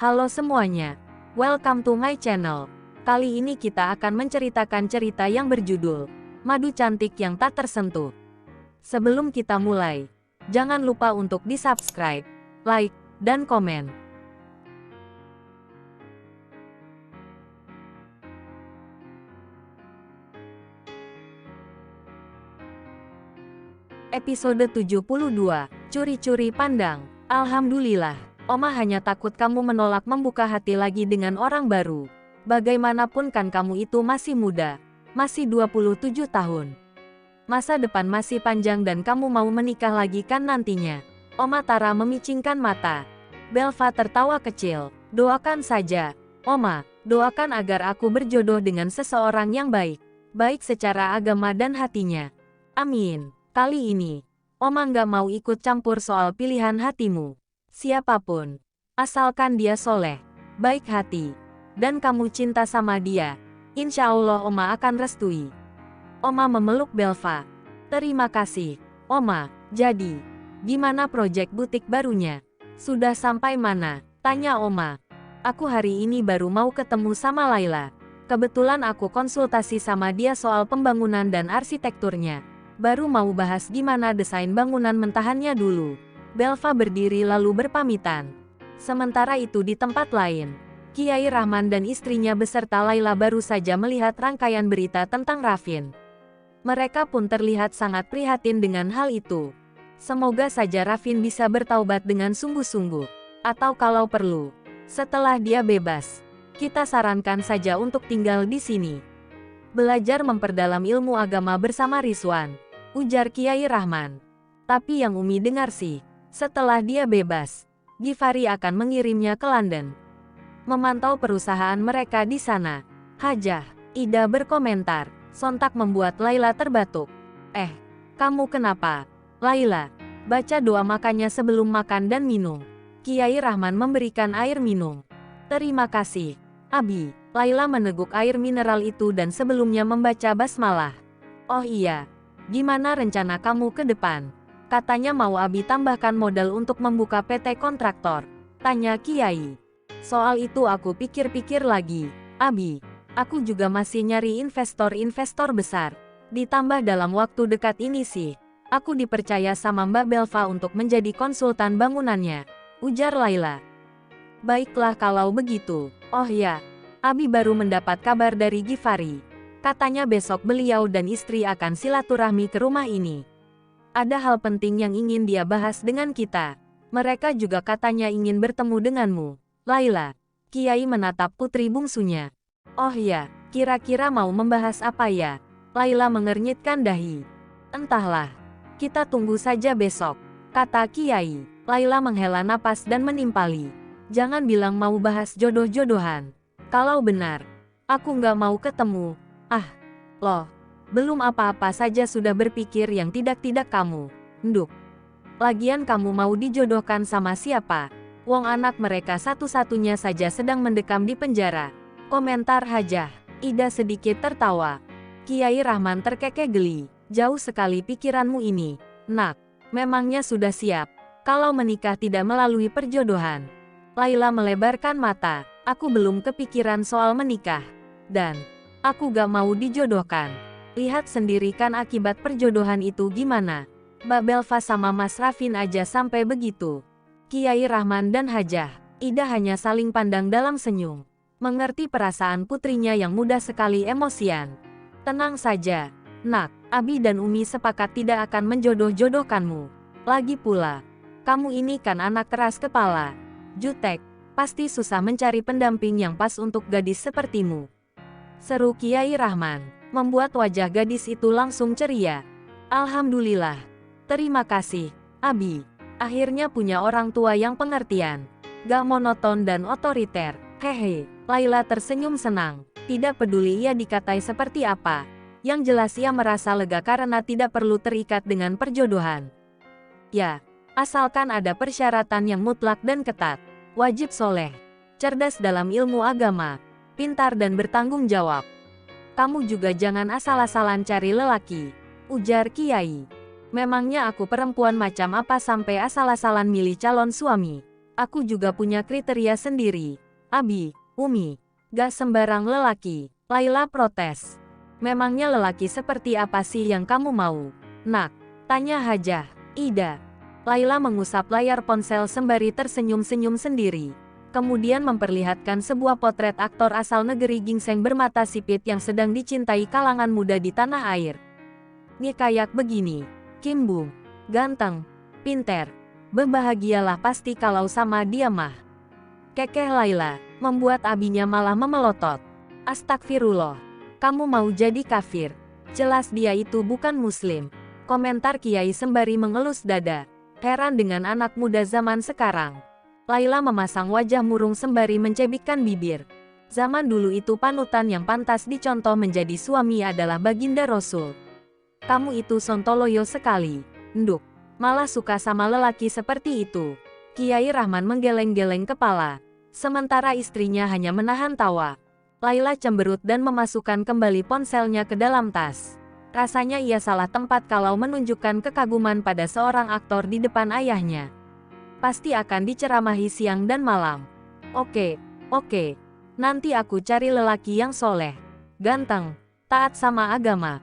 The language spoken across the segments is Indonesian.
Halo semuanya, welcome to my channel. Kali ini kita akan menceritakan cerita yang berjudul Madu Cantik yang Tak Tersentuh. Sebelum kita mulai, jangan lupa untuk di-subscribe, like, dan komen. Episode 72, Curi-curi Pandang. Alhamdulillah, Oma hanya takut kamu menolak membuka hati lagi dengan orang baru. Bagaimanapun kan kamu itu masih muda, masih 27 tahun. Masa depan masih panjang dan kamu mau menikah lagi kan nantinya. Oma Tara memicingkan mata. Belva tertawa kecil. Doakan saja, Oma, doakan agar aku berjodoh dengan seseorang yang baik. Baik secara agama dan hatinya. Amin. Kali ini, Oma nggak mau ikut campur soal pilihan hatimu. Siapapun, asalkan dia soleh, baik hati, dan kamu cinta sama dia, insya Allah Oma akan restui. Oma memeluk Belva. Terima kasih, Oma. Jadi, gimana proyek butik barunya? Sudah sampai mana? Tanya Oma. Aku hari ini baru mau ketemu sama Laila. Kebetulan aku konsultasi sama dia soal pembangunan dan arsitekturnya. Baru mau bahas gimana desain bangunan mentahannya dulu. Belva berdiri lalu berpamitan. Sementara itu di tempat lain, Kiai Rahman dan istrinya beserta Laila baru saja melihat rangkaian berita tentang Rafin. Mereka pun terlihat sangat prihatin dengan hal itu. Semoga saja Rafin bisa bertaubat dengan sungguh-sungguh. Atau kalau perlu, setelah dia bebas, kita sarankan saja untuk tinggal di sini. Belajar memperdalam ilmu agama bersama Rizwan, ujar Kiai Rahman. Tapi yang Umi dengar sih, setelah dia bebas, Givari akan mengirimnya ke London. Memantau perusahaan mereka di sana. Hajah, Ida berkomentar, sontak membuat Laila terbatuk. Kamu kenapa? Laila, baca doa makannya sebelum makan dan minum. Kiai Rahman memberikan air minum. Terima kasih, Abi. Laila meneguk air mineral itu dan sebelumnya membaca basmalah. Oh iya. Gimana rencana kamu ke depan? Katanya mau Abi tambahkan modal untuk membuka PT kontraktor. Tanya Kiai. Soal itu aku pikir-pikir lagi. Abi, aku juga masih nyari investor-investor besar. Ditambah dalam waktu dekat ini sih, aku dipercaya sama Mbak Belva untuk menjadi konsultan bangunannya. Ujar Laila. Baiklah kalau begitu. Oh ya, Abi baru mendapat kabar dari Givari. Katanya besok beliau dan istri akan silaturahmi ke rumah ini. Ada hal penting yang ingin dia bahas dengan kita. Mereka juga katanya ingin bertemu denganmu, Laila. Kiai menatap putri bungsunya. Oh ya, kira-kira mau membahas apa ya? Laila mengernyitkan dahi. Entahlah, kita tunggu saja besok, kata Kiai. Laila menghela napas dan menimpali. Jangan bilang mau bahas jodoh-jodohan. Kalau benar, aku nggak mau ketemu. Loh, belum apa-apa saja sudah berpikir yang tidak-tidak kamu. Nduk. Lagian kamu mau dijodohkan sama siapa? Wong anak mereka satu-satunya saja sedang mendekam di penjara. Komentar Hajah. Ida sedikit tertawa. Kiai Rahman terkekeh geli. Jauh sekali pikiranmu ini, Nak. Memangnya sudah siap kalau menikah tidak melalui perjodohan? Laila melebarkan mata. Aku belum kepikiran soal menikah. Dan aku gak mau dijodohkan. Lihat sendiri kan akibat perjodohan itu gimana. Mbak Belva sama Mas Rafin aja sampai begitu. Kiai Rahman dan Hajah, Ida hanya saling pandang dalam senyum. Mengerti perasaan putrinya yang mudah sekali emosian. Tenang saja, Nak. Abi dan Umi sepakat tidak akan menjodoh-jodohkanmu. Lagi pula, kamu ini kan anak keras kepala. Jutek, pasti susah mencari pendamping yang pas untuk gadis sepertimu. Seru Kiai Rahman, membuat wajah gadis itu langsung ceria. Alhamdulillah. Terima kasih, Abi. Akhirnya punya orang tua yang pengertian. Gak monoton dan otoriter. Hehe. Laila tersenyum senang. Tidak peduli ia dikatai seperti apa. Yang jelas ia merasa lega karena tidak perlu terikat dengan perjodohan. Ya, asalkan ada persyaratan yang mutlak dan ketat. Wajib soleh. Cerdas dalam ilmu agama. Pintar dan bertanggung jawab. Kamu juga jangan asal-asalan cari lelaki, ujar Kiai. Memangnya aku perempuan macam apa sampai asal-asalan milih calon suami? Aku juga punya kriteria sendiri. Abi, Umi, gak sembarang lelaki. Laila protes. Memangnya lelaki seperti apa sih yang kamu mau? Nak, tanya Hajah. Ida. Laila mengusap layar ponsel sembari tersenyum-senyum sendiri. Kemudian memperlihatkan sebuah potret aktor asal negeri gingseng bermata sipit yang sedang dicintai kalangan muda di tanah air. Nih kayak begini. Kim Bum. Ganteng. Pinter. Berbahagialah pasti kalau sama dia mah. Kekeh Laila, membuat abinya malah memelotot. Astagfirullah. Kamu mau jadi kafir. Jelas dia itu bukan muslim. Komentar Kiai sembari mengelus dada. Heran dengan anak muda zaman sekarang. Laila memasang wajah murung sembari mencebikkan bibir. Zaman dulu itu panutan yang pantas dicontoh menjadi suami adalah Baginda Rasul. Kamu itu sontoloyo sekali. Nduk, malah suka sama lelaki seperti itu. Kiai Rahman menggeleng-geleng kepala. Sementara istrinya hanya menahan tawa. Laila cemberut dan memasukkan kembali ponselnya ke dalam tas. Rasanya ia salah tempat kalau menunjukkan kekaguman pada seorang aktor di depan ayahnya. Pasti akan diceramahi siang dan malam. Oke, nanti aku cari lelaki yang soleh, ganteng, taat sama agama.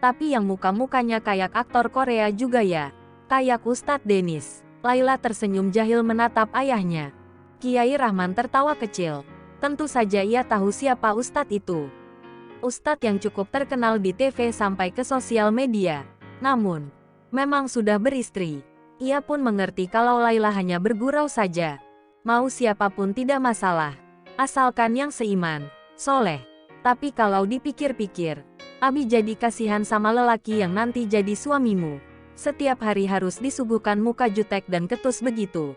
Tapi yang muka-mukanya kayak aktor Korea juga ya, kayak Ustadz Denis. Laila tersenyum jahil menatap ayahnya. Kiai Rahman tertawa kecil. Tentu saja ia tahu siapa Ustadz itu. Ustadz yang cukup terkenal di TV sampai ke sosial media. Namun, memang sudah beristri. Ia pun mengerti kalau Laila hanya bergurau saja. Mau siapapun tidak masalah. Asalkan yang seiman, soleh. Tapi kalau dipikir-pikir, Abi jadi kasihan sama lelaki yang nanti jadi suamimu. Setiap hari harus disuguhkan muka jutek dan ketus begitu.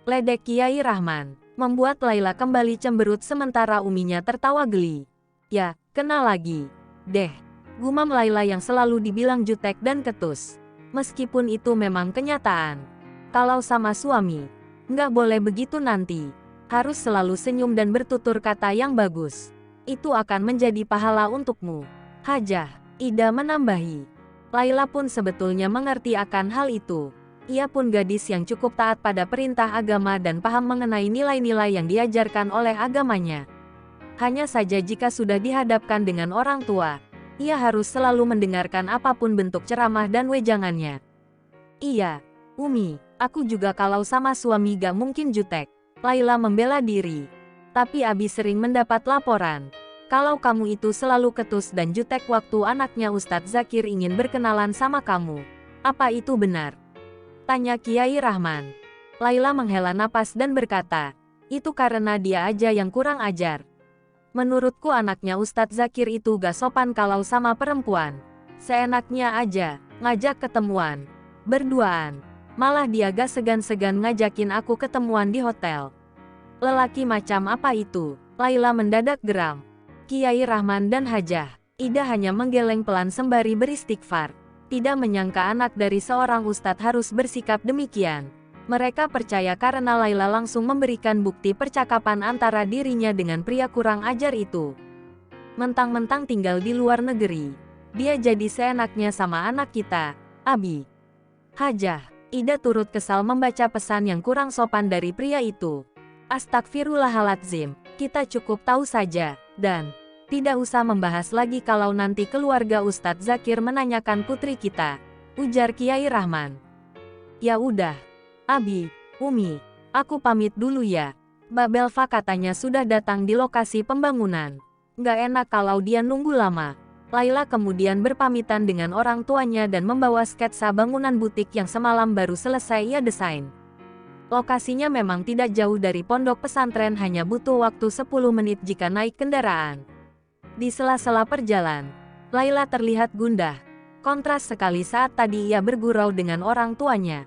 Ledek Kiai Rahman membuat Laila kembali cemberut sementara uminya tertawa geli. Ya, kena lagi. Deh, gumam Laila yang selalu dibilang jutek dan ketus. Meskipun itu memang kenyataan. Kalau sama suami, nggak boleh begitu nanti. Harus selalu senyum dan bertutur kata yang bagus. Itu akan menjadi pahala untukmu. Hajah, Ida menambahi. Laila pun sebetulnya mengerti akan hal itu. Ia pun gadis yang cukup taat pada perintah agama dan paham mengenai nilai-nilai yang diajarkan oleh agamanya. Hanya saja jika sudah dihadapkan dengan orang tua, ia harus selalu mendengarkan apapun bentuk ceramah dan wejangannya. Iya, Umi, aku juga kalau sama suami gak mungkin jutek. Laila membela diri. Tapi Abi sering mendapat laporan. Kalau kamu itu selalu ketus dan jutek waktu anaknya Ustadz Zakir ingin berkenalan sama kamu. Apa itu benar? Tanya Kiai Rahman. Laila menghela napas dan berkata, itu karena dia aja yang kurang ajar. Menurutku anaknya Ustadz Zakir itu gak sopan kalau sama perempuan. Seenaknya aja, ngajak ketemuan. Berduaan. Malah dia gak segan-segan ngajakin aku ketemuan di hotel. Lelaki macam apa itu? Laila mendadak geram. Kiai Rahman dan Hajah. Ida hanya menggeleng pelan sembari beristighfar. Tidak menyangka anak dari seorang ustadz harus bersikap demikian. Mereka percaya karena Laila langsung memberikan bukti percakapan antara dirinya dengan pria kurang ajar itu. Mentang-mentang tinggal di luar negeri, dia jadi seenaknya sama anak kita, Abi. Hajah, Ida turut kesal membaca pesan yang kurang sopan dari pria itu. Astagfirullahaladzim, kita cukup tahu saja, dan tidak usah membahas lagi kalau nanti keluarga Ustadz Zakir menanyakan putri kita, ujar Kiai Rahman. Ya udah, Abi, Umi, aku pamit dulu ya. Mbak Belva katanya sudah datang di lokasi pembangunan. Nggak enak kalau dia nunggu lama. Laila kemudian berpamitan dengan orang tuanya dan membawa sketsa bangunan butik yang semalam baru selesai ia desain. Lokasinya memang tidak jauh dari pondok pesantren, hanya butuh waktu 10 menit jika naik kendaraan. Di sela-sela perjalanan, Laila terlihat gundah. Kontras sekali saat tadi ia bergurau dengan orang tuanya.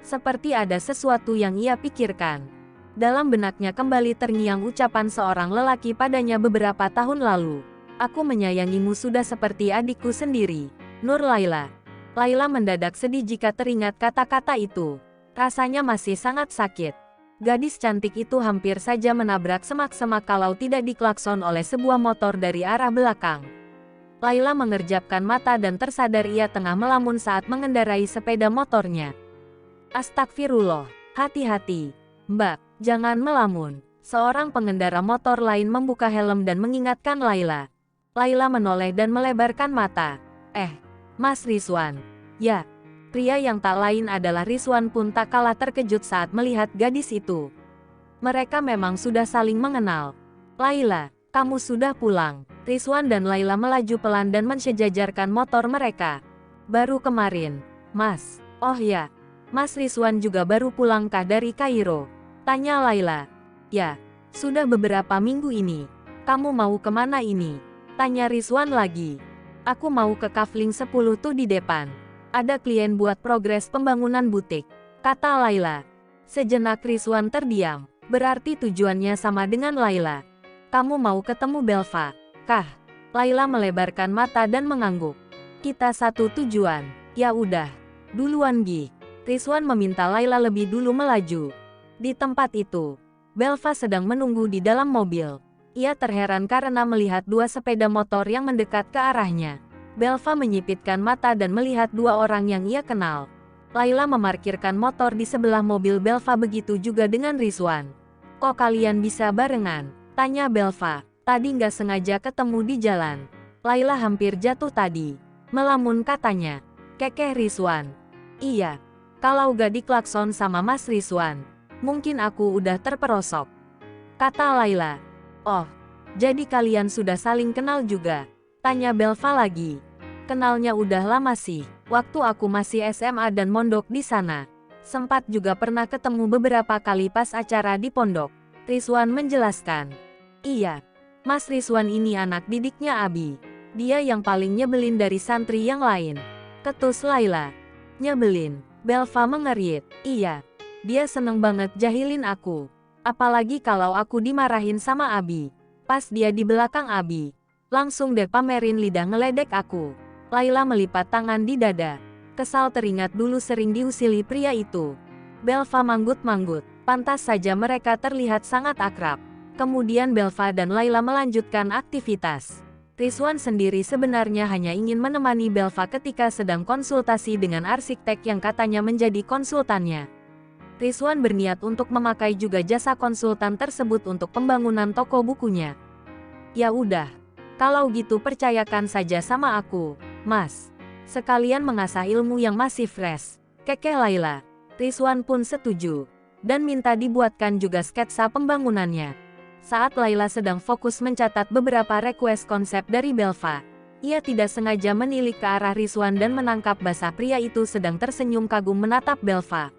Seperti ada sesuatu yang ia pikirkan. Dalam benaknya kembali terngiang ucapan seorang lelaki padanya beberapa tahun lalu. Aku menyayangimu sudah seperti adikku sendiri, Nur Laila. Laila mendadak sedih jika teringat kata-kata itu. Rasanya masih sangat sakit. Gadis cantik itu hampir saja menabrak semak-semak kalau tidak diklakson oleh sebuah motor dari arah belakang. Laila mengerjapkan mata dan tersadar ia tengah melamun saat mengendarai sepeda motornya. Astagfirullah, hati-hati. Mbak, jangan melamun. Seorang pengendara motor lain membuka helm dan mengingatkan Laila. Laila menoleh dan melebarkan mata. Mas Rizwan. Ya, pria yang tak lain adalah Rizwan pun tak kalah terkejut saat melihat gadis itu. Mereka memang sudah saling mengenal. Laila, kamu sudah pulang. Rizwan dan Laila melaju pelan dan mensejajarkan motor mereka. Baru kemarin, Mas. Oh ya, Mas Rizwan juga baru pulangkah dari Kairo? Tanya Laila. Ya, sudah beberapa minggu ini. Kamu mau kemana ini? Tanya Rizwan lagi. Aku mau ke Kafling 10 tuh di depan. Ada klien buat progres pembangunan butik. Kata Laila. Sejenak Rizwan terdiam. Berarti tujuannya sama dengan Laila. Kamu mau ketemu Belva? Kah? Laila melebarkan mata dan mengangguk. Kita satu tujuan. Ya udah. Duluan Gi. Rizwan meminta Laila lebih dulu melaju. Di tempat itu, Belva sedang menunggu di dalam mobil. Ia terheran karena melihat dua sepeda motor yang mendekat ke arahnya. Belva menyipitkan mata dan melihat dua orang yang ia kenal. Laila memarkirkan motor di sebelah mobil Belva, begitu juga dengan Rizwan. Kok kalian bisa barengan? Tanya Belva. Tadi nggak sengaja ketemu di jalan. Laila hampir jatuh tadi. Melamun katanya. Kekeh Rizwan. Iya. Kalau gak diklakson sama Mas Rizwan, mungkin aku udah terperosok. Kata Laila. Oh, jadi kalian sudah saling kenal juga? Tanya Belva lagi. Kenalnya udah lama sih. Waktu aku masih SMA dan mondok di sana. Sempat juga pernah ketemu beberapa kali pas acara di pondok. Rizwan menjelaskan. Iya. Mas Rizwan ini anak didiknya Abi. Dia yang paling nyebelin dari santri yang lain. Ketus Laila. Nyebelin. Belva mengerit. Iya. Dia seneng banget jahilin aku. Apalagi kalau aku dimarahin sama Abi. Pas dia di belakang Abi. Langsung deh pamerin lidah ngeledek aku. Laila melipat tangan di dada. Kesal teringat dulu sering diusili pria itu. Belva manggut-manggut. Pantas saja mereka terlihat sangat akrab. Kemudian Belva dan Laila melanjutkan aktivitas. Rizwan sendiri sebenarnya hanya ingin menemani Belva ketika sedang konsultasi dengan arsitek yang katanya menjadi konsultannya. Rizwan berniat untuk memakai juga jasa konsultan tersebut untuk pembangunan toko bukunya. Ya udah, kalau gitu percayakan saja sama aku, Mas. Sekalian mengasah ilmu yang masih fresh. Kekeh Laila. Rizwan pun setuju. Dan minta dibuatkan juga sketsa pembangunannya. Saat Laila sedang fokus mencatat beberapa request konsep dari Belva, ia tidak sengaja menilik ke arah Rizwan dan menangkap basah pria itu sedang tersenyum kagum menatap Belva.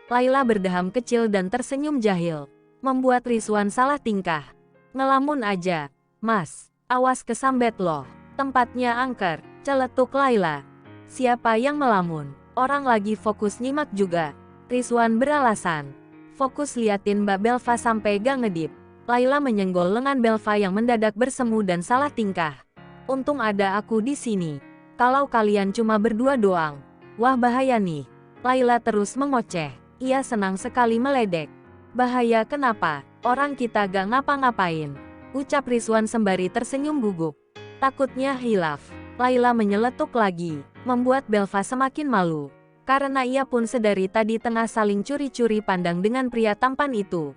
Laila berdeham kecil dan tersenyum jahil, membuat Rizwan salah tingkah. Ngelamun aja, Mas, awas kesambet loh, tempatnya angker, celetuk Laila. Siapa yang melamun? Orang lagi fokus nyimak juga. Rizwan beralasan. Fokus liatin Mbak Belva sampai gak ngedip. Laila menyenggol lengan Belva yang mendadak bersemu dan salah tingkah. Untung ada aku di sini. Kalau kalian cuma berdua doang, wah bahaya nih. Laila terus mengoceh. Ia senang sekali meledek. Bahaya kenapa? Orang kita gak ngapa-ngapain. Ucap Rizwan sembari tersenyum gugup. Takutnya hilaf. Laila menyeletuk lagi, membuat Belva semakin malu. Karena ia pun sedari tadi tengah saling curi-curi pandang dengan pria tampan itu.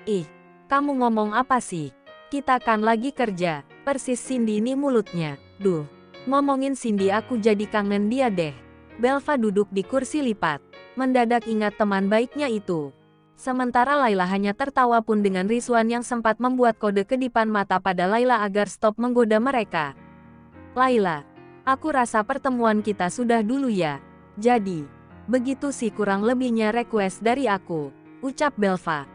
Ih, kamu ngomong apa sih? Kita kan lagi kerja. Persis Cindy ini mulutnya. Duh, ngomongin Cindy aku jadi kangen dia deh. Belva duduk di kursi lipat. Mendadak ingat teman baiknya itu. Sementara Laila hanya tertawa pun dengan Rizwan yang sempat membuat kode kedipan mata pada Laila agar stop menggoda mereka. Laila, aku rasa pertemuan kita sudah dulu ya. Jadi, begitu sih kurang lebihnya request dari aku, ucap Belva.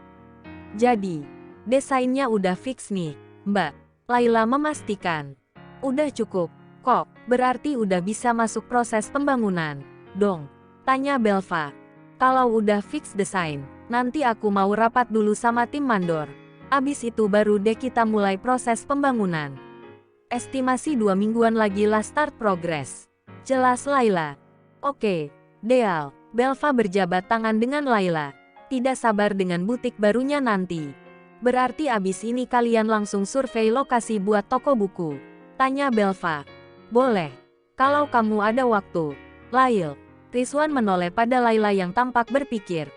Jadi, desainnya udah fix nih, Mbak. Laila memastikan. Udah cukup, kok, berarti udah bisa masuk proses pembangunan, dong? Tanya Belva. Kalau udah fix desain, nanti aku mau rapat dulu sama tim mandor. Abis itu baru deh kita mulai proses pembangunan. Estimasi 2 mingguan lagi lah start progress. Jelas Laila. Oke, deal. Belva berjabat tangan dengan Laila. Tidak sabar dengan butik barunya nanti. Berarti abis ini kalian langsung survei lokasi buat toko buku. Tanya Belva. Boleh. Kalau kamu ada waktu. Lail. Rizwan menoleh pada Laila yang tampak berpikir.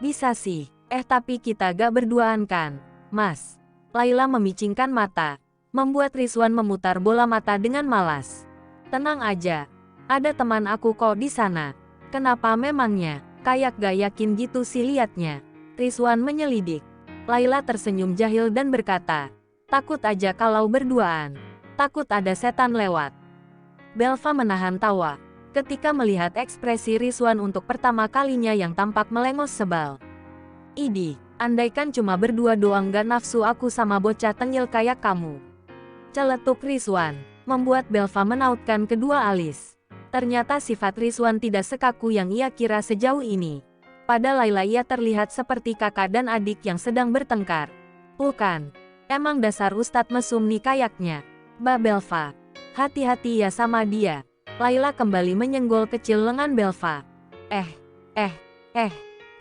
Bisa sih, tapi kita gak berduaan kan, Mas? Laila memicingkan mata, membuat Rizwan memutar bola mata dengan malas. Tenang aja, ada teman aku kok di sana. Kenapa memangnya? Kayak gak yakin gitu sih liatnya. Rizwan menyelidik. Laila tersenyum jahil dan berkata, takut aja kalau berduaan. Takut ada setan lewat. Belva menahan tawa ketika melihat ekspresi Rizwan untuk pertama kalinya yang tampak melengos sebal. Idih, andaikan cuma berdua doang gak nafsu aku sama bocah tengil kayak kamu. Celetuk Rizwan, membuat Belva menautkan kedua alis. Ternyata sifat Rizwan tidak sekaku yang ia kira sejauh ini. Pada Laila ia terlihat seperti kakak dan adik yang sedang bertengkar. Bukan, emang dasar Ustadz mesum nih kayaknya. Mbak Belva, hati-hati ya sama dia. Laila kembali menyenggol kecil lengan Belva.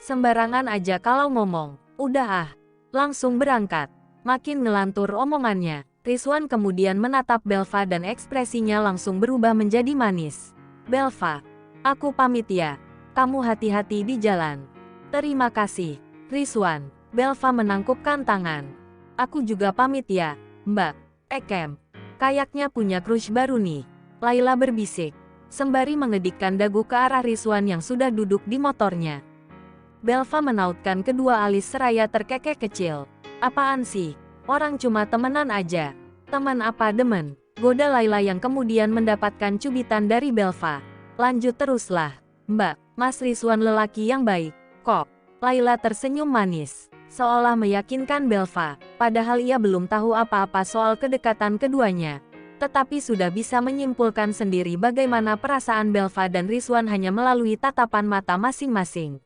Sembarangan aja kalau ngomong. Udah langsung berangkat. Makin ngelantur omongannya, Rizwan kemudian menatap Belva dan ekspresinya langsung berubah menjadi manis. Belva, aku pamit ya. Kamu hati-hati di jalan. Terima kasih, Rizwan. Belva menangkupkan tangan. Aku juga pamit ya, Mbak. Kem. Kayaknya punya crush baru nih. Laila berbisik, sembari mengedikkan dagu ke arah Rizwan yang sudah duduk di motornya. Belva menautkan kedua alis seraya terkekeh kecil. Apaan sih? Orang cuma temenan aja. Teman apa demen? Goda Laila yang kemudian mendapatkan cubitan dari Belva. Lanjut teruslah, Mbak. Mas Rizwan lelaki yang baik, kok. Laila tersenyum manis, seolah meyakinkan Belva, padahal ia belum tahu apa-apa soal kedekatan keduanya. Tetapi sudah bisa menyimpulkan sendiri bagaimana perasaan Belva dan Rizwan hanya melalui tatapan mata masing-masing.